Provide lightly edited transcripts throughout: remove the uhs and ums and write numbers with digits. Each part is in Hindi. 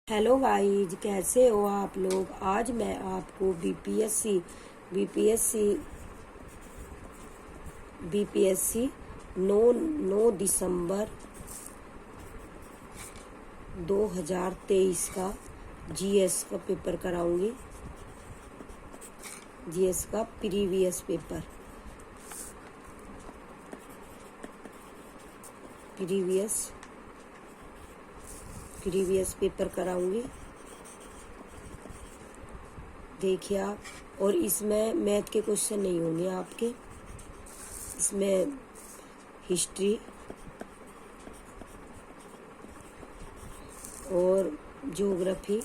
हेलो गाइज, कैसे हो आप लोग। आज मैं आपको बीपीएससी 9 दिसंबर 2023 का जीएस का पेपर कराऊंगी। जीएस का प्रीवियस पेपर कराऊंगी। देखिए आप, और इसमें मैथ के क्वेश्चन नहीं होंगे आपके। इसमें हिस्ट्री और ज्योग्राफी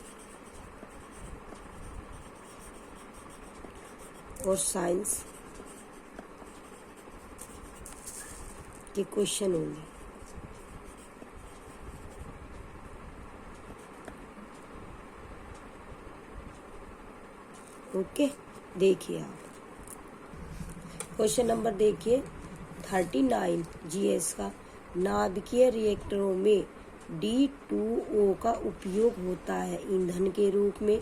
और साइंस के क्वेश्चन होंगे। ओके, देखिए आप क्वेश्चन नंबर देखिए 39 जीएस का। नाभिकीय रिएक्टरों में D2O का उपयोग होता है ईंधन के रूप में,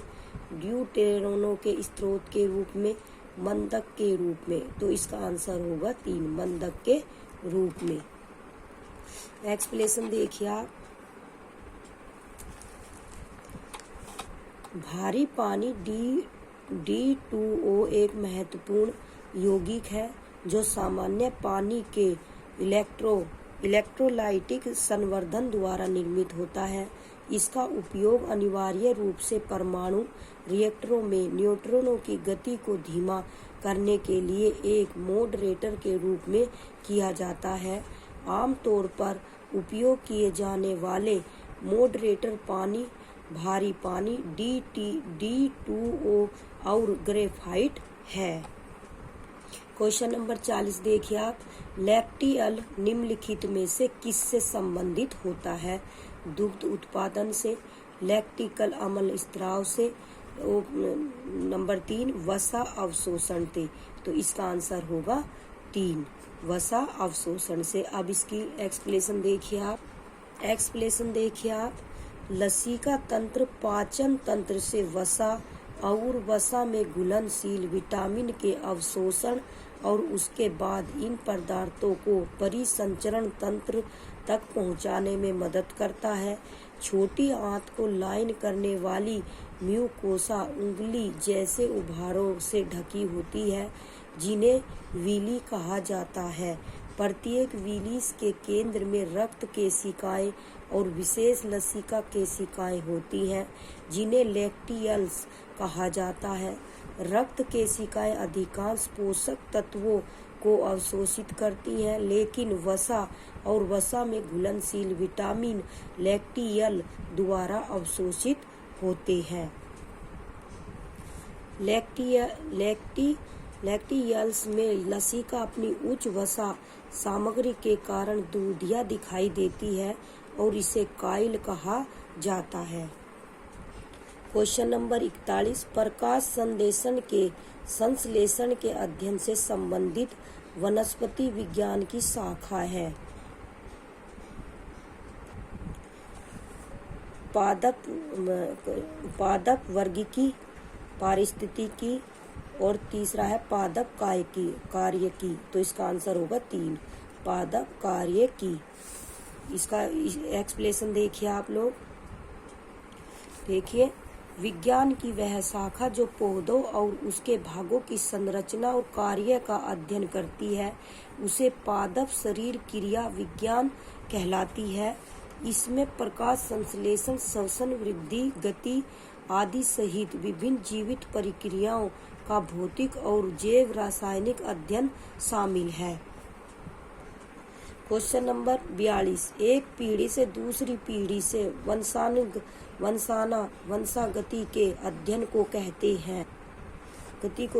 ड्यूटेरोनो के स्रोत के रूप में, मंदक के रूप में। तो इसका आंसर होगा 3, मंदक के रूप में। एक्सप्लेनेशन देखिए आप। भारी पानी D2O एक महत्वपूर्ण यौगिक है जो सामान्य पानी के इलेक्ट्रोलाइटिक संवर्धन द्वारा निर्मित होता है। इसका उपयोग अनिवार्य रूप से परमाणु रिएक्टरों में न्यूट्रॉनों की गति को धीमा करने के लिए एक मॉडरेटर के रूप में किया जाता है। आमतौर पर उपयोग किए जाने वाले मॉडरेटर भारी पानी D2O और ग्रेफाइट है। क्वेश्चन नंबर 40 देखिए आप। लैक्टियल निम्नलिखित में से किससे संबंधित होता है? दुग्ध उत्पादन से, लैक्टिकल अम्ल स्त्राव से, नंबर 3 वसा अवशोषण से। तो इसका आंसर होगा 3, वसा अवशोषण से। अब इसकी एक्सप्लेनेशन देखिए आप। लसिका तंत्र पाचन तंत्र से वसा और वसा में घुलनशील विटामिन के अवशोषण और उसके बाद इन पदार्थों को परिसंचरण तंत्र तक पहुंचाने में मदद करता है। छोटी आंत को लाइन करने वाली म्यूकोसा उंगली जैसे उभारों से ढकी होती है जिन्हें विली कहा जाता है। प्रत्येक विलीस के केंद्र में रक्त केशिकाएं और विशेष लसिका केशिकाएं होती हैं जिन्हें लैक्टियल्स कहा जाता है। रक्त केशिकाएं अधिकांश पोषक तत्वों को अवशोषित करती हैं, लेकिन वसा और वसा में घुलनशील विटामिन लैक्टियल द्वारा अवशोषित होते हैं। लैक्टियल्स में लसिका अपनी उच्च वसा सामग्री के कारण दूधिया दिखाई देती है और इसे काइल कहा जाता है। क्वेश्चन नंबर 41 प्रकाश संश्लेषण के अध्ययन से संबंधित वनस्पति विज्ञान की शाखा है। पादप वर्गिकी, पारिस्थितिकी और तीसरा है पादप कार्यकी। तो इसका आंसर होगा 3, पादप कार्यकी। इसका एक्सप्लेनेशन देखिए आप लोग। देखिए, विज्ञान की वह शाखा जो पौधों और उसके भागों की संरचना और कार्य का अध्ययन करती है उसे पादप शरीर क्रिया विज्ञान कहलाती है। इसमें प्रकाश संश्लेषण, श्वसन, वृद्धि, गति आदि सहित विभिन्न जीवित प्रक्रियाओं का भौतिक और जैव रासायनिक अध्ययन शामिल है। क्वेश्चन नंबर 42 एक पीढ़ी से दूसरी पीढ़ी से वंशागति के अध्ययन को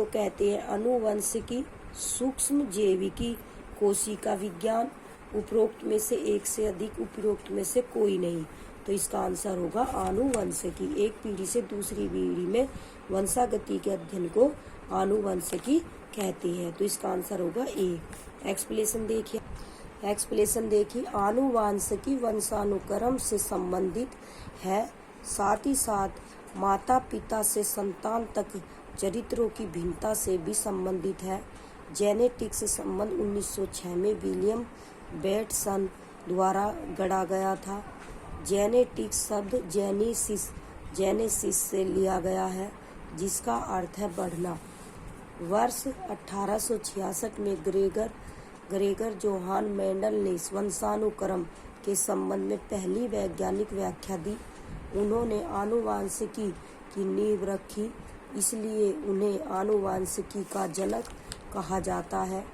कहते हैं। आनुवंशिकी, सूक्ष्म जैविकी, कोशिका विज्ञान। उपरोक्त में से एक से अधिक, उपरोक्त में से कोई नहीं। तो इसका आंसर होगा आनुवंशिकी। एक पीढ़ी से दूसरी पीढ़ी में वंशागति के अध्ययन को आनुवंशिकी कहते हैं। तो इसका आंसर होगा ए। एक्सप्लेनेशन देखिए। आनुवांशिकी वंशानुक्रम से संबंधित है साथ ही साथ माता पिता से संतान तक चरित्रों की भिन्नता से भी संबंधित है। जेनेटिक्स संबंध 1906 में विलियम बेटसन द्वारा गढ़ा गया था। जेनेटिक्स शब्द जेनेसिस से लिया गया है, जिसका अर्थ है बढ़ना। वर्ष 1866 में ग्रेगर जोहान मेंडल ने वंशानुक्रम के संबंध में पहली वैज्ञानिक व्याख्या दी। उन्होंने आनुवांशिकी की नींव रखी, इसलिए उन्हें आनुवांशिकी का जनक कहा जाता है।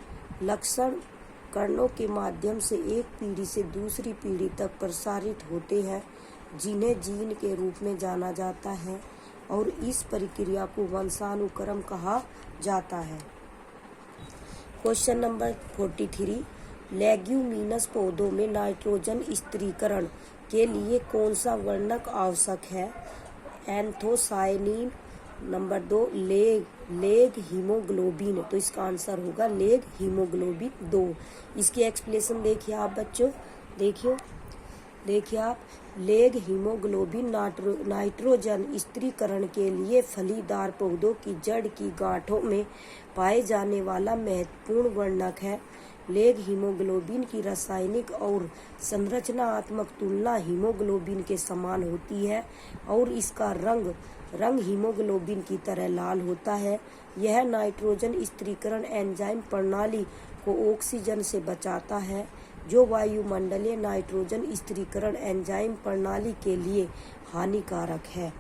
लक्षण कणों के माध्यम से एक पीढ़ी से दूसरी पीढ़ी तक प्रसारित होते हैं, जिन्हें जीन के रूप में जाना जाता है, और इस प्रक्रिया को वंशानुक्रम कहा जाता है। क्वेश्चन नंबर 43, लेग्यूमिनस पौधों में नाइट्रोजन स्थिरीकरण के लिए कौन सा वर्णक आवश्यक है? एंथोसायनिन। Number 2, leg haemoglobin. तो इसका आंसर होगा लेग हीमोग्लोबिन 2। इसकी एक्सप्लेनेशन देखिए आप बच्चों, देखिए आप, लेग हीमोग्लोबिन नाइट्रोजन स्थिरीकरण के लिए फलीदार पौधों की जड़ की गांठों में पाए जाने वाला महत्वपूर्ण वर्णक है। लेग हीमोग्लोबिन की रासायनिक और संरचनात्मक तुलना हीमोग्लोबिन के समान होती है और इसका रंग हीमोग्लोबिन की तरह लाल होता है। यह नाइट्रोजन स्थिरीकरण एंजाइम प्रणाली को ऑक्सीजन से बचाता है, जो वायुमंडलीय नाइट्रोजन स्थिरीकरण एंजाइम प्रणाली के लिए हानिकारक है।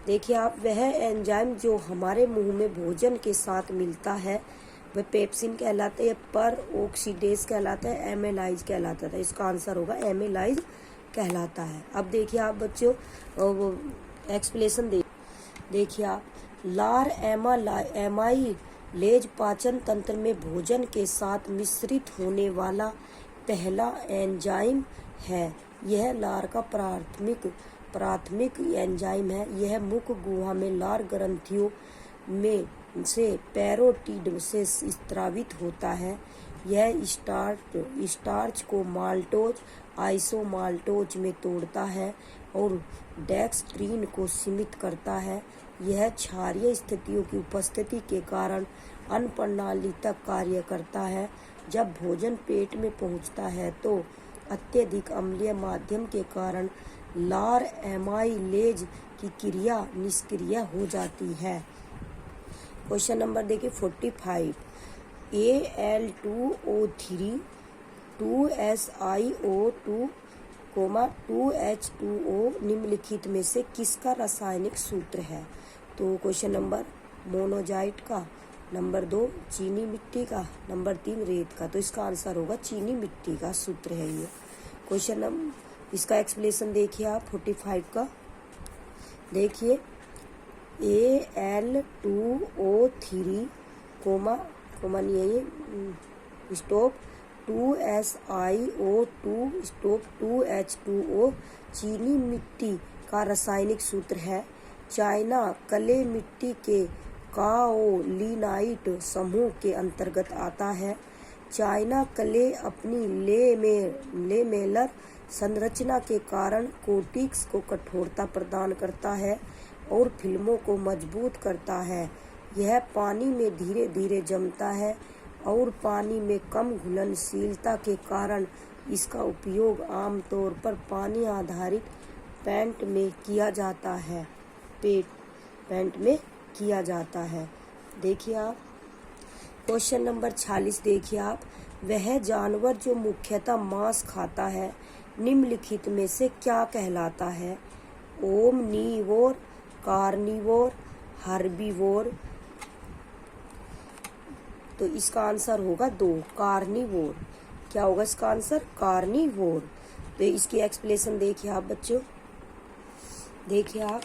देखिए आप, वह एंजाइम जो हमारे मुंह में भोजन के साथ मिलता है वह पेप्सिन कहलाता है, पर ऑक्सीडेज कहलाता है, एमेलाइज कहलाता है। इसका आंसर होगा एमेलाइज कहलाता है। अब देखिए आप बच्चों, एक्सप्लेनेशन देखिए आप, लार एमाइलेज पाचन तंत्र में भोजन के साथ मिश्रित होने वाला पहला एंजाइम है। यह लार का प्राथमिक एंजाइम है। यह मुख गुहा में लार ग्रंथियों में से पैरोटिड से स्रावित होता है। यह स्टार्च को माल्टोज आइसोमाल्टोज में तोड़ता है और डेक्सट्रीन को सीमित करता है। यह क्षारीय स्थितियों की उपस्थिति के कारण अन्न प्रणाली तक कार्य करता है। जब भोजन पेट में पहुंचता है तो अत्यधिक अम्लीय माध्यम के कारण लार एमाइलेज की क्रिया निष्क्रिय हो जाती है। क्वेश्चन नंबर देखिए 45, Al2O3 2SiO2, 2H2O निम्नलिखित में से किसका रासायनिक सूत्र है? तो क्वेश्चन नंबर मोनोजाइट का, नंबर 2 चीनी मिट्टी का, नंबर 3 रेत का। तो इसका आंसर होगा चीनी मिट्टी का सूत्र है ये। क्वेश्चन नंबर, इसका एक्सप्लेनेशन देखिए आप 45 का। देखिए Al2O3 stop 2SiO2 stop 2H2O चीनी मिट्टी का रासायनिक सूत्र है। चाइना क्ले मिट्टी के काओलिनाइट समूह के अंतर्गत आता है। चाइना क्ले अपनी लेमेलर संरचना के कारण कोटिक्स को कठोरता प्रदान करता है और फिल्मों को मजबूत करता है। यह पानी में धीरे धीरे जमता है और पानी में कम घुलनशीलता के कारण इसका उपयोग आमतौर पर पानी आधारित पेंट में किया जाता है। देखिए आप, क्वेश्चन नंबर 46 देखिए आप, वह जानवर जो मुख्यतः मांस खाता है निम्नलिखित में से क्या कहलाता है? Omnivore, carnivore, herbivore. तो इसका आंसर होगा 2 कार्निवोर। क्या होगा इसका आंसर? कार्निवोर। तो इसकी एक्सप्लेनेशन देखिए आप बच्चों, देखिए आप,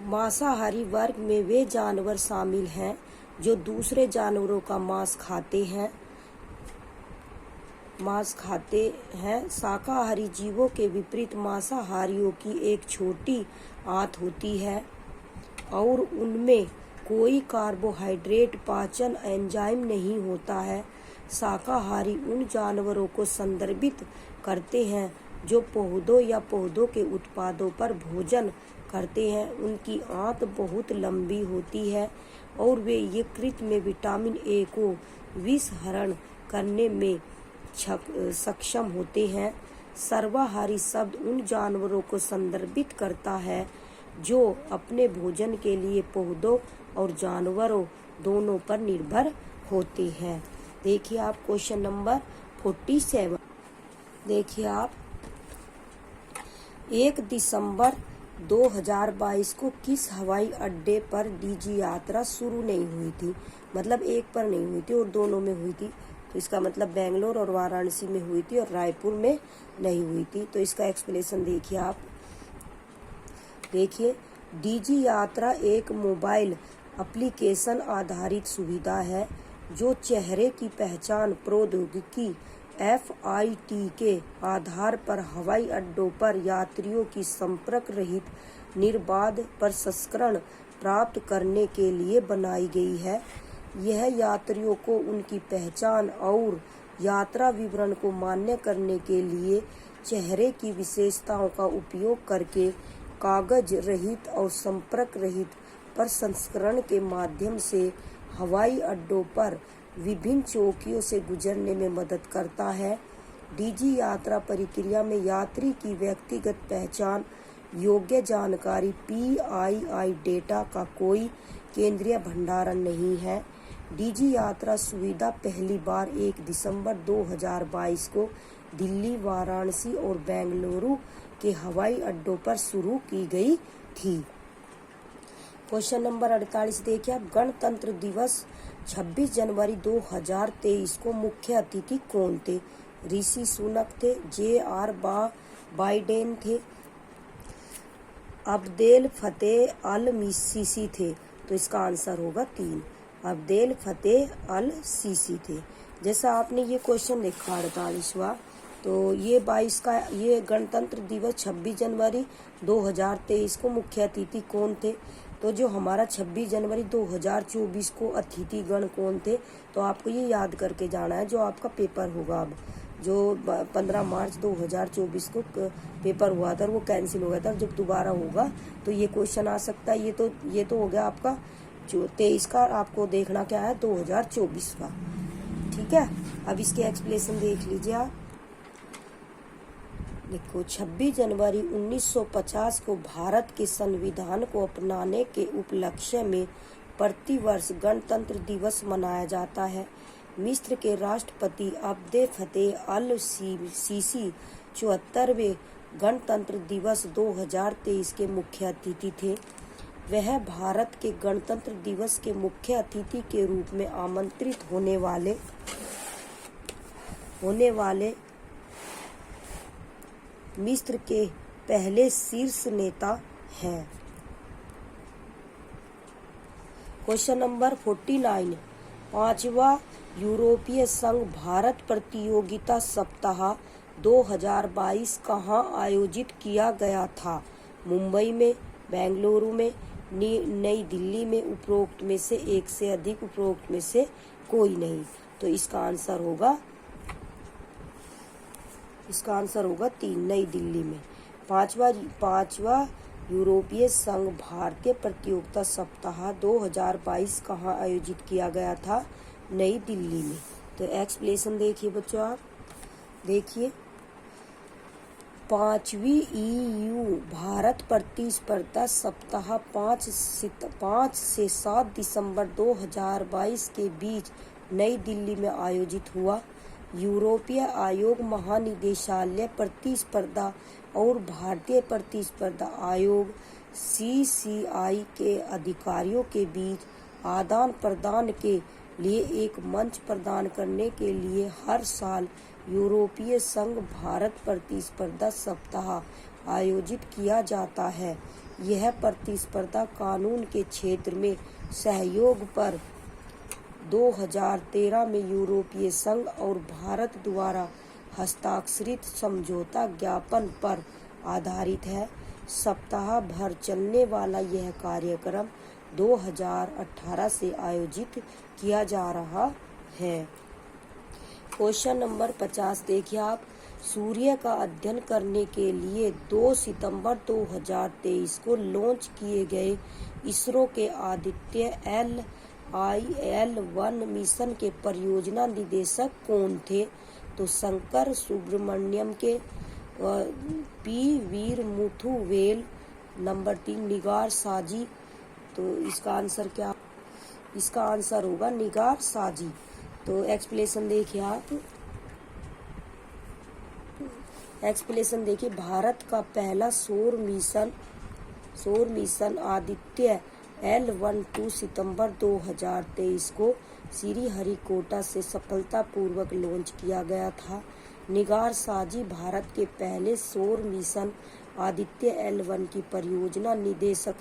मांसाहारी वर्ग में वे जानवर शामिल हैं जो दूसरे जानवरों का मांस खाते हैं। शाकाहारी जीवों के विपरीत मांसाहारियों की एक छोटी आंत होती है और उनमें कोई कार्बोहाइड्रेट पाचन एंजाइम नहीं होता है। शाकाहारी उन जानवरों को संदर्भित करते हैं जो पौधों या पौधों के उत्पादों पर भोजन करते हैं उनकी आंत बहुत लंबी होती है और वे यकृत में विटामिन ए को विषहरण करने में सक्षम होते हैं। सर्वाहारी शब्द उन जानवरों को संदर्भित करता है जो अपने भोजन के लिए पौधों और जानवरों दोनों पर निर्भर होते हैं। देखिए आप क्वेश्चन नंबर 47। देखिए आप 1 दिसंबर 2022 को किस हवाई अड्डे पर डीजी यात्रा शुरू नहीं हुई थी। मतलब एक पर नहीं हुई थी और दोनों में हुई थी। तो इसका मतलब बेंगलोर और वाराणसी में हुई थी और रायपुर में नहीं हुई थी। तो इसका एक्सप्लेनेशन देखिए आप। देखिए डीजी यात्रा एक मोबाइल एप्लीकेशन आधारित सुविधा है जो चेहरे की पहचान प्रौद्योगिकी FIT के आधार पर हवाई अड्डों पर यात्रियों की संपर्क रहित निर्बाध प्रसंस्करण प्राप्त करने के लिए बनाई गई है। यह यात्रियों को उनकी पहचान और यात्रा विवरण को मान्य करने के लिए चेहरे की विशेषताओं का उपयोग करके कागज रहित और संपर्क रहित प्रसंस्करण के माध्यम से हवाई अड्डों पर विभिन्न चौकियों से गुजरने में मदद करता है। डीजी यात्रा प्रक्रिया में यात्री की व्यक्तिगत पहचान योग्य जानकारी PII डेटा का कोई केंद्रीय भंडारण नहीं है। डीजी यात्रा सुविधा पहली बार 1 दिसंबर 2022 को दिल्ली, वाराणसी और बेंगलुरु के हवाई अड्डों पर शुरू की गई थी। क्वेश्चन नंबर 48 देखिए आप। गणतंत्र दिवस 26 जनवरी 2023 को मुख्य अतिथि कौन थे। ऋषि सुनक थे, JR बाइडेन थे, अब्देल फतेह अल सीसी थे। तो इसका आंसर होगा 3, अब्देल फतेह अल सीसी थे। जैसा आपने ये क्वेश्चन देखा 48वां, तो ये 22 का ये गणतंत्र दिवस 26 जनवरी 2023 को मुख्य अतिथि कौन थे। तो जो हमारा 26 जनवरी 2024 को अतिथिगण कौन थे, तो आपको ये याद करके जाना है। जो आपका पेपर होगा अब जो 15 मार्च 2024 को पेपर हुआ था वो कैंसिल हो गया था, जब दोबारा होगा तो ये क्वेश्चन आ सकता है। ये तो हो गया आपका जो 23 का। आपको देखना क्या है 2024 का। ठीक है, अब इसके एक्सप्लेनेशन देख लीजिए आप। देखो 26 जनवरी 1950 को भारत के संविधान को अपनाने के उपलक्ष्य में प्रतिवर्ष गणतंत्र दिवस मनाया जाता है। मिस्र के राष्ट्रपति अब्देल फतेह अल सीसी 74वें गणतंत्र दिवस 2023 के मुख्य अतिथि थे। वह भारत के गणतंत्र दिवस के मुख्य अतिथि के रूप में आमंत्रित होने वाले मिस्र के पहले शीर्ष नेता हैं। Question number 49। 5वां यूरोपीय संघ भारत प्रतियोगिता सप्ताह 2022 कहाँ आयोजित किया गया था। मुंबई में, बेंगलुरु में, नई दिल्ली में। उपरोक्त में से एक से अधिक, उपरोक्त में से कोई नहीं। तो इसका आंसर होगा 3, नई दिल्ली में। पांचवा यूरोपीय संघ भारतीय प्रतियोगिता सप्ताह 2022 कहाँ आयोजित किया गया था। नई दिल्ली में। तो एक्सप्लेनेशन देखिए बच्चों आप। देखिए 5वीं EU भारत प्रतिस्पर्धा सप्ताह 5 से 7 दिसंबर 2022 के बीच नई दिल्ली में आयोजित हुआ। यूरोपीय आयोग महानिदेशालय प्रतिस्पर्धा और भारतीय प्रतिस्पर्धा आयोग CCI के अधिकारियों के बीच आदान प्रदान के लिए एक मंच प्रदान करने के लिए हर साल यूरोपीय संघ भारत प्रतिस्पर्धा सप्ताह आयोजित किया जाता है। यह प्रतिस्पर्धा कानून के क्षेत्र में सहयोग पर 2013 में यूरोपीय संघ और भारत द्वारा हस्ताक्षरित समझौता ज्ञापन पर आधारित है। सप्ताह भर चलने वाला यह कार्यक्रम 2018 से आयोजित किया जा रहा है। क्वेश्चन नंबर 50 देखिए आप। सूर्य का अध्ययन करने के लिए 2 सितंबर 2023 को लॉन्च किए गए इसरो के आदित्य LIL-1 मिशन के परियोजना निदेशक कौन थे? तो शंकर सुब्रमण्यम के P वीरमुथुवेल। नंबर 3 निगार साजी। तो इसका आंसर क्या? इसका आंसर होगा निगार साजी। तो एक्सप्लेनेशन देखिए आप। एक्सप्लेनेशन देखिए, भारत का पहला सौर मिशन आदित्य L1 2 सितंबर 2023 को श्रीहरिकोटा से सफलतापूर्वक लॉन्च किया गया था। निगार साजी भारत के पहले सौर मिशन आदित्य L1 की परियोजना निदेशक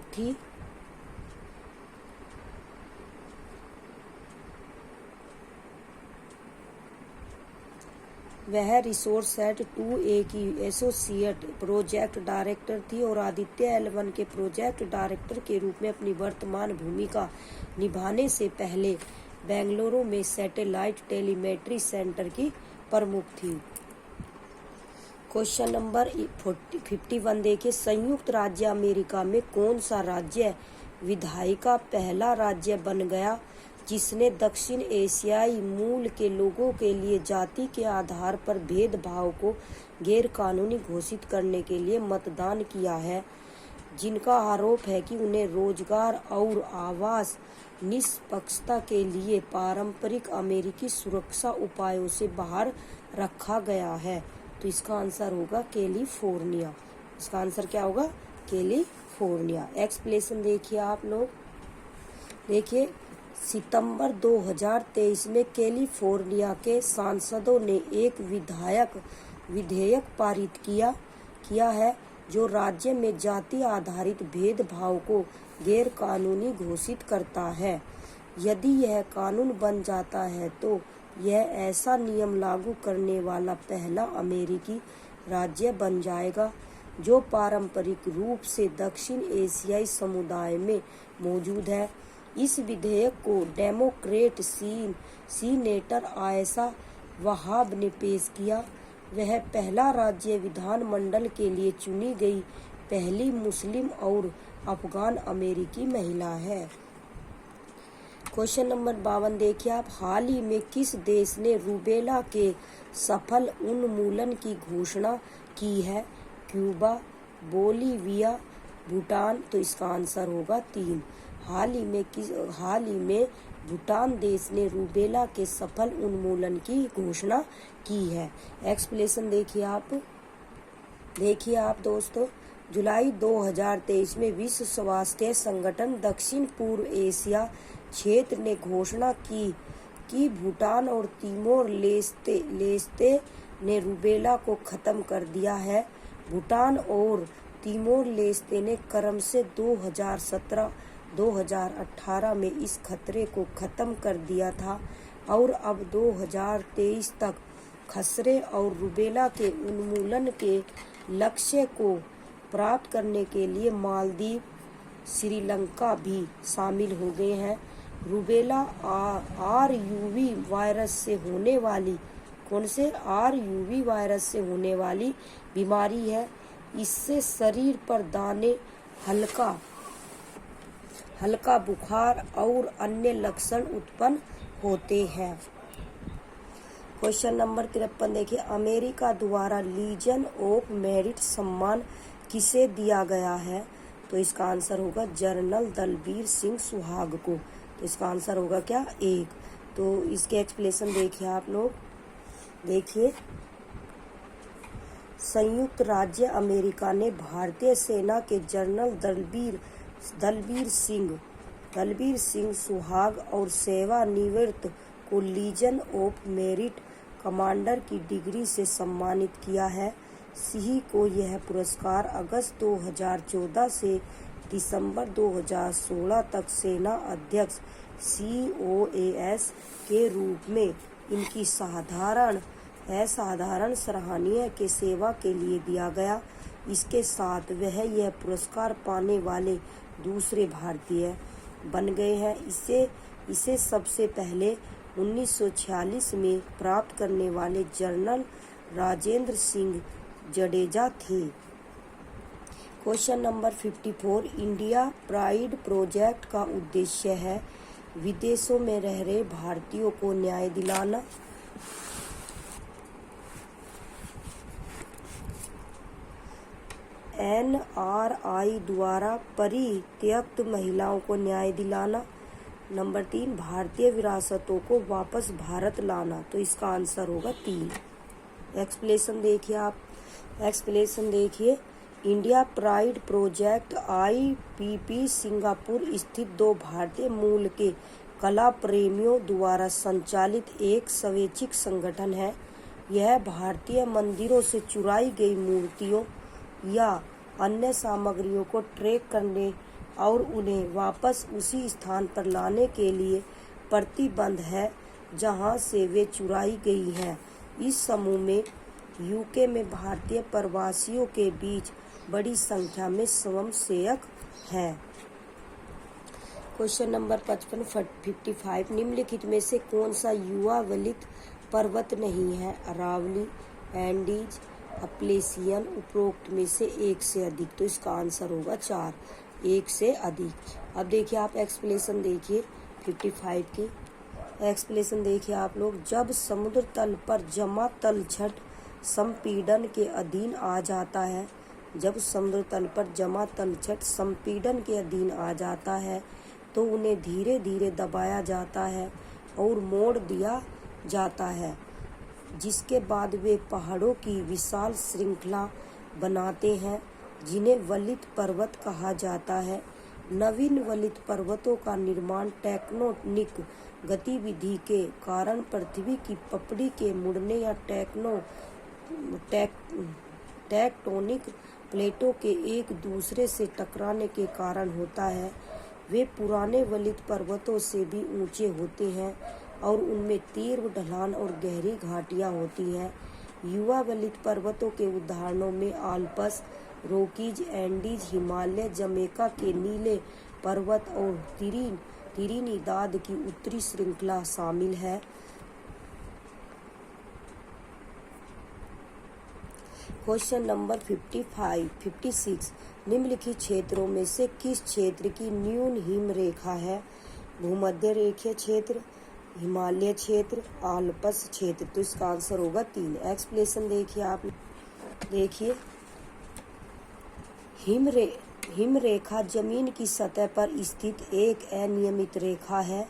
थी। वह रिसोर्सएट 2A की एसोसिएट प्रोजेक्ट डायरेक्टर थी और आदित्य L1 के प्रोजेक्ट डायरेक्टर के रूप में अपनी वर्तमान भूमिका निभाने से पहले बेंगलुरु में सैटेलाइट टेलीमेट्री सेंटर की प्रमुख थी। क्वेश्चन नंबर 51 देखिए, संयुक्त राज्य अमेरिका में कौन सा राज्य विधायिका पहला राज्य बन गया जिसने दक्षिण एशियाई मूल के लोगों के लिए जाति के आधार पर भेदभाव को गैरकानूनी घोषित करने के लिए मतदान किया है, जिनका आरोप है कि उन्हें रोजगार और आवास निष्पक्षता के लिए पारंपरिक अमेरिकी सुरक्षा उपायों से बाहर रखा गया है? तो इसका आंसर होगा कैलिफोर्निया। इसका आंसर क्या होगा? कैलिफोर्निया। एक्सप्लेनेशन देखिए आप लोग। देखिए, सितंबर 2023 में कैलिफोर्निया के सांसदों ने एक विधेयक पारित किया है जो राज्य में जाति आधारित भेदभाव को गैरकानूनी घोषित करता है। यदि यह कानून बन जाता है तो यह ऐसा नियम लागू करने वाला पहला अमेरिकी राज्य बन जाएगा जो पारंपरिक रूप से दक्षिण एशियाई समुदाय में मौजूद है। इस विधेयक को डेमोक्रेट सीनेटर आयशा वहाब ने पेश किया। वह पहला राज्य विधानमंडल के लिए चुनी गई पहली मुस्लिम और अफगान अमेरिकी महिला है। क्वेश्चन नंबर 52 देखिए आप। हाल ही में किस देश ने रूबेला के सफल उन्मूलन की घोषणा की है? Cuba, Bolivia, Bhutan. तो इसका आंसर होगा 3। हाल ही में भूटान देश ने रूबेला के सफल उन्मूलन की घोषणा की है। एक्सप्लेनेशन देखिए आप दोस्तों। जुलाई 2023 में विश्व स्वास्थ्य संगठन दक्षिण पूर्व एशिया क्षेत्र ने घोषणा की कि भूटान और तिमोर लेस्ते ने रूबेला को खत्म कर दिया है। भूटान और तिमोर लेस्ते ने क्रम से 2017-2018 में इस खतरे को खत्म कर दिया था और अब 2023 तक खसरे और रूबेला के उन्मूलन के लक्ष्य को प्राप्त करने के लिए मालदीव, श्रीलंका भी शामिल हो गए हैं। रूबेला RUV वायरस से होने वाली बीमारी है। इससे शरीर पर दाने, हल्का बुखार और अन्य लक्षण उत्पन्न होते हैं। क्वेश्चन नंबर 53 देखिए। अमेरिका द्वारा लीजन ऑफ मेरिट सम्मान किसे दिया गया है? तो इसका आंसर होगा जनरल दलबीर सिंह सुहाग को। तो इसका आंसर होगा क्या? 1। तो इसके एक्सप्लेनेशन देखिए आप लोग। देखिए, संयुक्त राज्य अमेरिका ने भारतीय सेना के जनरल दलबीर सिंह सुहाग और सेवानिवृत्त को लीजन ऑफ मेरिट कमांडर की डिग्री से सम्मानित किया है। सिंह को यह पुरस्कार अगस्त 2014 से दिसंबर 2016 तक सेना अध्यक्ष COAS के रूप में इनकी असाधारण सराहनीय के सेवा के लिए दिया गया। इसके साथ वह यह पुरस्कार पाने वाले दूसरे भारतीय बन गए हैं। इससे इसे सबसे पहले 1946 में प्राप्त करने वाले जनरल राजेंद्र सिंह जडेजा थे। Question number 54, India pride project का उद्देश्य है विदेशों में रह रहे भारतीयों को न्याय दिलाना। NRI द्वारा परित्यक्त महिलाओं को न्याय दिलाना। नंबर 3, भारतीय विरासतों को वापस भारत लाना। तो इसका आंसर होगा 3। एक्सप्लेनेशन देखिए आप। एक्सप्लेनेशन देखिए, India pride project IPP Singapore स्थित 2 भारतीय मूल के कला प्रेमियों द्वारा संचालित एक स्वैच्छिक संगठन है। यह भारतीय मंदिरों से चुराई गई मूर्तियों या अन्य सामग्रियों को ट्रैक करने और उन्हें वापस उसी स्थान पर लाने के लिए प्रतिबद्ध है जहां से वे चुराई गई हैं। इस समूह में UK में भारतीय प्रवासियों के बीच बड़ी संख्या में स्वयंसेवक हैं। क्वेश्चन नंबर 55, निम्नलिखित में से कौन सा युवा वलित पर्वत नहीं है? अरावली, एंडीज, अपलेसियन, उपरोक्त में से एक से अधिक। तो इसका आंसर होगा 4, एक से अधिक। अब देखिए आप एक्सप्लेनेशन देखिए 55 की। एक्सप्लेनेशन देखिए आप लोग, जब समुद्र तल पर जमा तलछट संपीड़न के अधीन आ जाता है, जब समुद्र तल पर जमा तलछट संपीड़न के अधीन आ जाता है तो उन्हें धीरे धीरे दबाया जाता है और मोड़ दिया जाता है, जिसके बाद वे पहाड़ों की विशाल श्रृंखला बनाते हैं जिन्हें वलित पर्वत कहा जाता है। नवीन वलित पर्वतों का निर्माण टेक्टोनिक गतिविधि के कारण पृथ्वी की पपड़ी के मुड़ने या टेक्टोनिक प्लेटों के एक दूसरे से टकराने के कारण होता है। वे पुराने वलित पर्वतों से भी ऊंचे होते हैं और उनमें तीव्र ढलान और गहरी घाटियां होती हैं। युवा वलित पर्वतों के उदाहरणों में Alps, Rockies, Andes, Himalaya, Jamaica के नीले पर्वत और त्रिनिदाद की उत्तरी श्रृंखला शामिल है। क्वेश्चन नंबर 56, निम्नलिखित क्षेत्रों में से किस क्षेत्र की न्यून हिम रेखा है? भूमध्य रेखीय क्षेत्र, हिमालय क्षेत्र, आल्प्स क्षेत्र। तो इसका आंसर होगा 3। एक्सप्लेनेशन देखिए आप। देखिए, हिम रेखा जमीन की सतह पर स्थित एक अनियमित रेखा है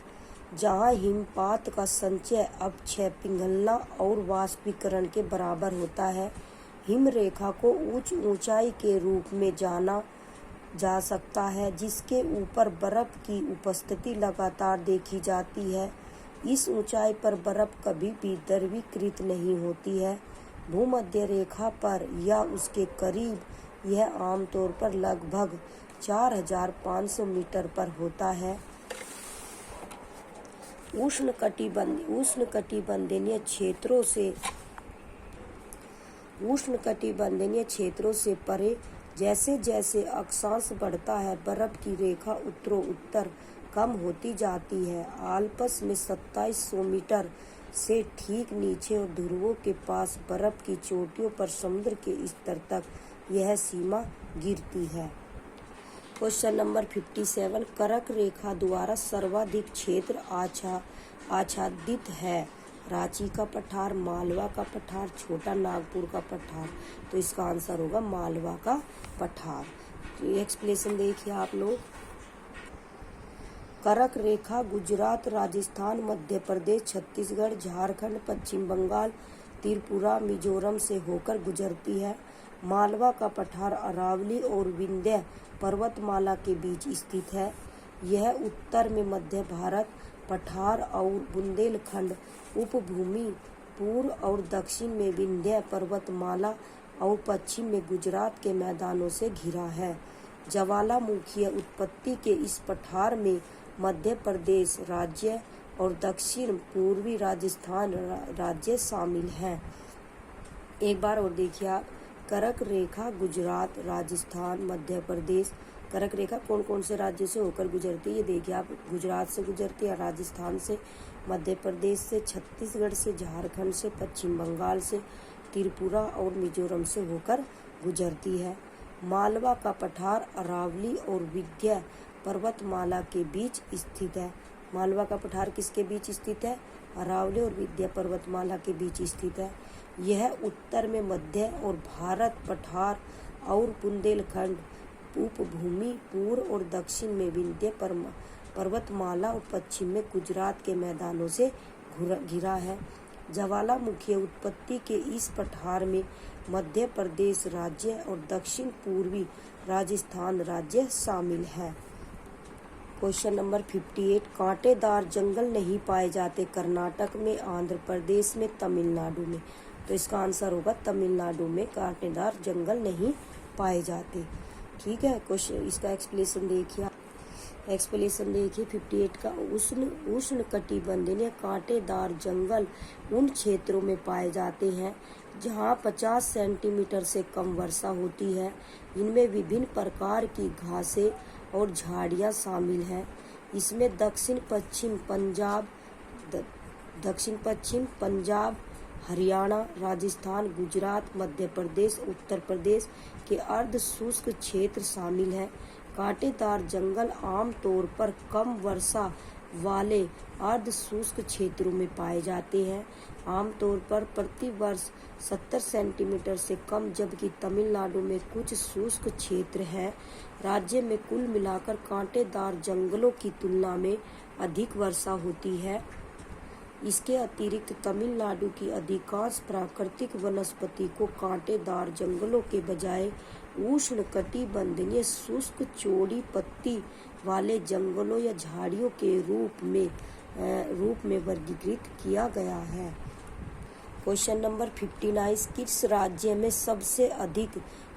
जहां हिमपात का संचय अपक्षय, पिघलना और वाष्पीकरण के बराबर होता है। हिम रेखा को उच्च ऊंचाई के रूप में जाना जा सकता है जिसके ऊपर बर्फ की उपस्थिति लगातार देखी जाती है। इस ऊंचाई पर बर्फ कभी भी द्रवीकृत नहीं होती है। भूमध्य रेखा पर या उसके करीब यह आमतौर पर लगभग 4500 मीटर पर होता है। उष्णकटिबंधीय क्षेत्रों से परे जैसे जैसे अक्षांश बढ़ता है, बर्फ की रेखा उत्तरोत्तर कम होती जाती है। आल्प्स में 2700 मीटर से ठीक नीचे और ध्रुवों के पास बर्फ की चोटियों पर समुद्र के स्तर तक यह सीमा गिरती है। क्वेश्चन नंबर 57, कर्क रेखा द्वारा सर्वाधिक क्षेत्र आच्छादित है? रांची का पठार, मालवा का पठार, छोटा नागपुर का पठार। तो इसका आंसर होगा मालवा का पठार। तो एक्सप्लेनेशन देखिए आप लोग। कर्क रेखा गुजरात, राजस्थान, मध्य प्रदेश, छत्तीसगढ़, झारखंड, पश्चिम बंगाल, त्रिपुरा, मिजोरम से होकर गुजरती है। मालवा का पठार अरावली और विंध्य पर्वतमाला के बीच स्थित है। यह उत्तर में मध्य भारत पठार और बुंदेलखंड उपभूमि, पूर्व और दक्षिण में विंध्य पर्वतमाला और पश्चिम में गुजरात के मैदानों से घिरा है। ज्वालामुखीय उत्पत्ति के इस पठार में मध्य प्रदेश राज्य और दक्षिण पूर्वी राजस्थान राज्य शामिल हैं। एक बार और देखिए आप। कर्क रेखा गुजरात, राजस्थान, मध्य प्रदेश, कर्क रेखा कौन कौन से राज्यों से होकर गुजरती है? ये देखिए आप, गुजरात से गुजरती है, राजस्थान से, मध्य प्रदेश से, छत्तीसगढ़ से, झारखंड से, पश्चिम बंगाल से, त्रिपुरा और मिजोरम से होकर गुजरती है। मालवा का पठार अरावली और विंध्य पर्वतमाला के बीच स्थित है। मालवा का पठार किसके बीच स्थित है? अरावली और विंध्य पर्वतमाला के बीच स्थित है। यह उत्तर में मध्य और भारत पठार और बुंदेलखंड उपभूमि, पूर्व और दक्षिण में विंध्य पर्वतमाला और पश्चिम में गुजरात के मैदानों से घिरा है। ज्वालामुखी उत्पत्ति के इस पठार में मध्य प्रदेश राज्य और दक्षिण पूर्वी राजस्थान राज्य शामिल है। क्वेश्चन नंबर 58, कांटेदार जंगल नहीं पाए जाते कर्नाटक में, आंध्र प्रदेश में, तमिलनाडु में। तो इसका आंसर होगा तमिलनाडु में कांटेदार जंगल नहीं पाए जाते। ठीक है, क्वेश्चन इसका एक्सप्लेनेशन देखिए। 58 का, उष्ण कटिबंधीय कांटेदार जंगल उन क्षेत्रों में पाए जाते हैं जहां 50 सेंटीमीटर से कम वर्षा होती है। इनमें विभिन्न प्रकार की घासें और झाड़ियां शामिल हैं। इसमें दक्षिण पश्चिम पंजाब, हरियाणा, राजस्थान, गुजरात, मध्य प्रदेश, उत्तर प्रदेश के अर्ध शुष्क क्षेत्र शामिल हैं। कांटेदार जंगल आमतौर पर कम वर्षा वाले अर्ध शुष्क क्षेत्रों में पाए जाते हैं, आमतौर पर प्रति वर्ष 70 सेंटीमीटर से कम, जबकि तमिलनाडु में कुछ शुष्क क्षेत्र हैं। राज्य में कुल मिलाकर कांटेदार जंगलों की तुलना में अधिक वर्षा होती है। इसके अतिरिक्त तमिलनाडु की अधिकांश प्राकृतिक वनस्पति को कांटेदार जंगलों के बजाय उष्ण कटिबंधीय शुष्क चौड़ी पत्ती वाले जंगलों या झाड़ियों के रूप में वर्गीकृत किया गया है। क्वेश्चन नंबर 59, किस राज्य में सबसे अधिक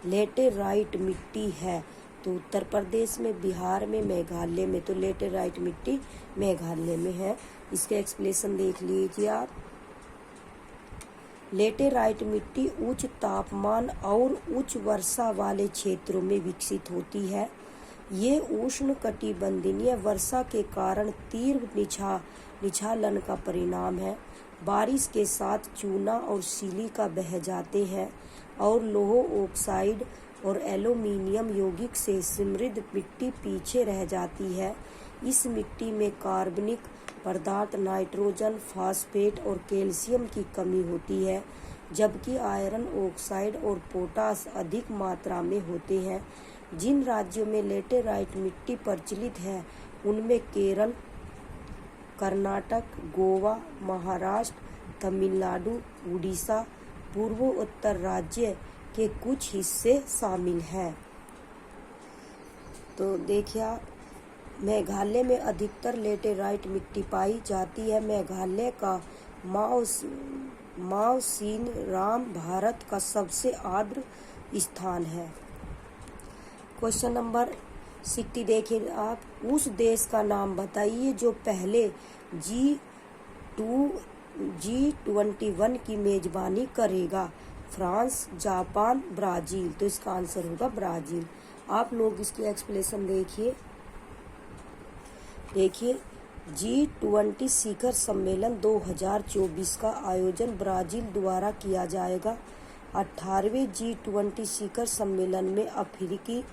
लेटेराइट मिट्टी है? तो उत्तर प्रदेश में, बिहार में, मेघालय में। तो लेटेराइट मिट्टी मेघालय में है। इसके एक्सप्लेनेशन देख लीजिए आप। लेटेराइट मिट्टी उच्च तापमान और उच्च वर्षा वाले क्षेत्रों में विकसित होती है। ये उष्ण कटिबंधीय वर्षा के कारण तीव्र निछालन का परिणाम है। बारिश के साथ चूना और सिलिका बह जाते हैं और लौह ऑक्साइड और एल्यूमीनियम यौगिक से समृद्ध मिट्टी पीछे रह जाती है। इस मिट्टी में कार्बनिक पदार्थ, नाइट्रोजन, फास्फेट और कैल्शियम की कमी होती है, जबकि आयरन ऑक्साइड और पोटास अधिक मात्रा में होते हैं। जिन राज्यों में लेटेराइट मिट्टी प्रचलित है उनमें केरल, कर्नाटक, गोवा, महाराष्ट्र, तमिलनाडु, उड़ीसा, पूर्वोत्तर राज्य के कुछ हिस्से शामिल हैं। तो देखिए, मेघालय में अधिकतर लेटेराइट मिट्टी पाई जाती है। मेघालय का मावसिनराम भारत का सबसे आर्द्र स्थान है। क्वेश्चन नंबर 60 देखिए आप, उस देश का नाम बताइए जो पहले G21 की मेजबानी करेगा। France, Japan, Brazil. तो इसका आंसर होगा ब्राजील। आप लोग इसकी एक्सप्लेनेशन देखिए। G20 शिखर सम्मेलन 2024 का आयोजन ब्राजील द्वारा किया जाएगा। 18वें G20 शिखर सम्मेलन में अफ्रीकी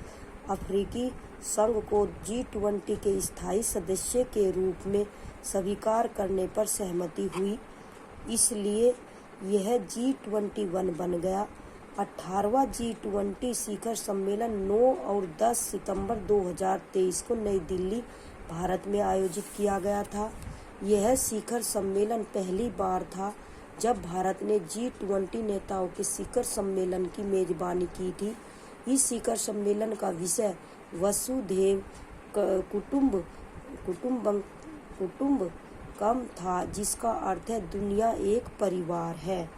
संघ को G20 के स्थायी सदस्य के रूप में स्वीकार करने पर सहमति हुई, इसलिए यह G21 बन गया। 18वां G20 शिखर सम्मेलन 9 और 10 सितंबर 2023 को नई दिल्ली, भारत में आयोजित किया गया था। यह शिखर सम्मेलन पहली बार था जब भारत ने G20 नेताओं के शिखर सम्मेलन की मेजबानी की थी। इस शिखर सम्मेलन का विषय वसुधैव कुटुंबकम था, जिसका अर्थ है दुनिया एक परिवार है।